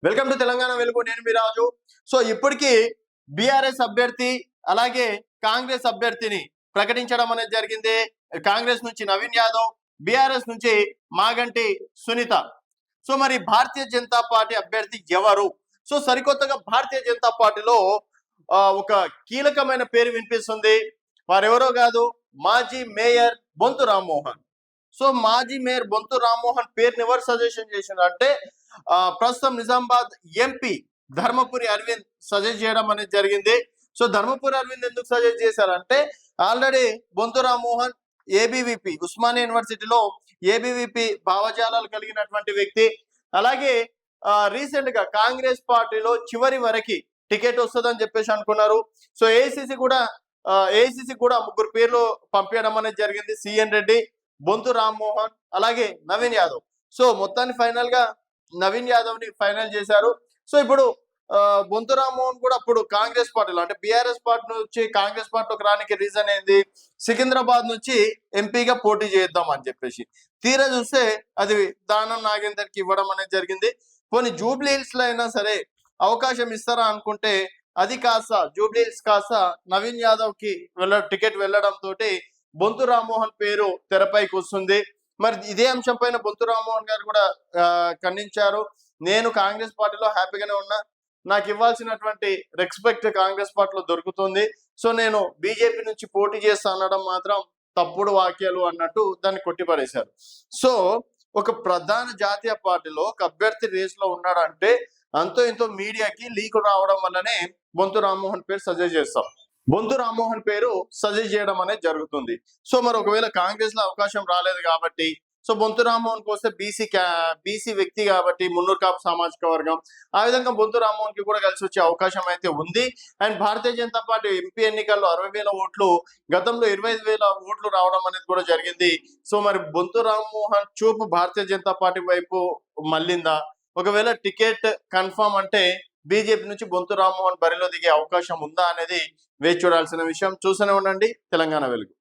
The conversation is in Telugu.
వెల్కమ్ టు తెలంగాణ వెలుగు. నేను మీ రాజు. సో ఇప్పటికీ బీఆర్ఎస్ అభ్యర్థి అలాగే కాంగ్రెస్ అభ్యర్థిని ప్రకటించడం అనేది జరిగింది. కాంగ్రెస్ నుంచి నవీన్ యాదవ్, బీఆర్ఎస్ నుంచి మాగంటి సునీత. సో మరి భారతీయ జనతా పార్టీ అభ్యర్థి ఎవరు? సో సరికొత్తగా భారతీయ జనతా పార్టీలో ఒక కీలకమైన పేరు వినిపిస్తుంది. వారెవరో కాదు, మాజీ మేయర్ బొంతు రామ్మోహన్. సో మాజీ మేయర్ బొంతు రామ్మోహన్ పేరుని ఎవరు సజెషన్ చేసినారు అంటే ప్రస్తుతం నిజామాబాద్ ఎంపీ ధర్మపురి అరవింద్ సజెస్ట్ చేయడం అనేది జరిగింది. సో ధర్మపురి అరవింద్ ఎందుకు సజెస్ట్ చేశారంటే ఆల్రెడీ బొంతు రామ్మోహన్ ఏబీవీపీ ఉస్మానియా యూనివర్సిటీలో ఏబీవీపీ భావజాలాలు కలిగినటువంటి వ్యక్తి. అలాగే రీసెంట్ గా కాంగ్రెస్ పార్టీలో చివరి వరకు టికెట్ వస్తుందని చెప్పేసి అనుకున్నారు. సో ఏఐసిసి కూడా ముగ్గురు పేర్లు పంపించడం అనేది జరిగింది. సిఎన్ రెడ్డి, బొంతు రామ్మోహన్, అలాగే నవీన్ యాదవ్. సో మొత్తాన్ని ఫైనల్ గా నవీన్ యాదవ్ ని ఫైనల్ చేశారు. సో ఇప్పుడు బొంతు రామ్మోహన్ కూడా అప్పుడు కాంగ్రెస్ పార్టీలో అంటే బీఆర్ఎస్ పార్టీ నుంచి కాంగ్రెస్ పార్టీలోకి రానికి రీజన్ ఏంది, సికింద్రాబాద్ నుంచి ఎంపీగా పోటీ చేద్దాం అని చెప్పేసి. తీరా చూస్తే అది దానం నాగేందర్ కి ఇవ్వడం అనేది జరిగింది. పోనీ జూబ్లీ హిల్స్ లో అయినా సరే అవకాశం ఇస్తారా అనుకుంటే అది కాస్త జూబ్లీ హిల్స్ కాస్త నవీన్ యాదవ్ కి టికెట్ వెళ్ళడం తోటి బొంతు రామ్మోహన్ పేరు తెరపైకి వస్తుంది. మరి ఇదే అంశం పైన బొంతు రామ్మోహన్ గారు కూడా ఖండించారు. నేను కాంగ్రెస్ పార్టీలో హ్యాపీగానే ఉన్నా, నాకు ఇవ్వాల్సినటువంటి రెస్పెక్ట్ కాంగ్రెస్ పార్టీలో దొరుకుతుంది. సో నేను బీజేపీ నుంచి పోటీ చేస్తా అనడం మాత్రం తప్పుడు వాక్యాలు అన్నట్టు దాన్ని కొట్టిపడేశారు. సో ఒక ప్రధాన జాతీయ పార్టీలో ఒక అభ్యర్థి రేస్ లో ఉన్నాడంటే అంతో ఇంతో మీడియాకి లీక్ రావడం వల్లనే బొంతు రామ్మోహన్ పేరు సజెస్ట్ చేస్తాం. బొంతు రామ్మోహన్ పేరు సజెస్ట్ చేయడం అనేది జరుగుతుంది. సో మరి ఒకవేళ కాంగ్రెస్ లో అవకాశం రాలేదు కాబట్టి సో బొంతు రామ్మోహన్ కి వస్తే బీసీ వ్యక్తి కాబట్టి మున్నూరు కాపు సామాజిక వర్గం, ఆ విధంగా బొంతు రామ్మోహన్ కి కూడా కలిసి వచ్చే అవకాశం అయితే ఉంది. And Bharatiya Janata party MP ఎన్నికల్లో 60,000 ఓట్లు, గతంలో 25,000 ఓట్లు రావడం అనేది కూడా జరిగింది. సో మరి బొంతు రామ్మోహన్ చూపు భారతీయ జనతా పార్టీ వైపు మళ్ళిందా? ఒకవేళ టికెట్ కన్ఫర్మ్ అంటే బీజేపీ నుంచి బొంతు రామ్మోహన్ బరిలో దిగే అవకాశం ఉందా అనేది వేచి చూడాల్సిన విషయం. చూస్తూనే ఉండండి తెలంగాణ వెలుగు.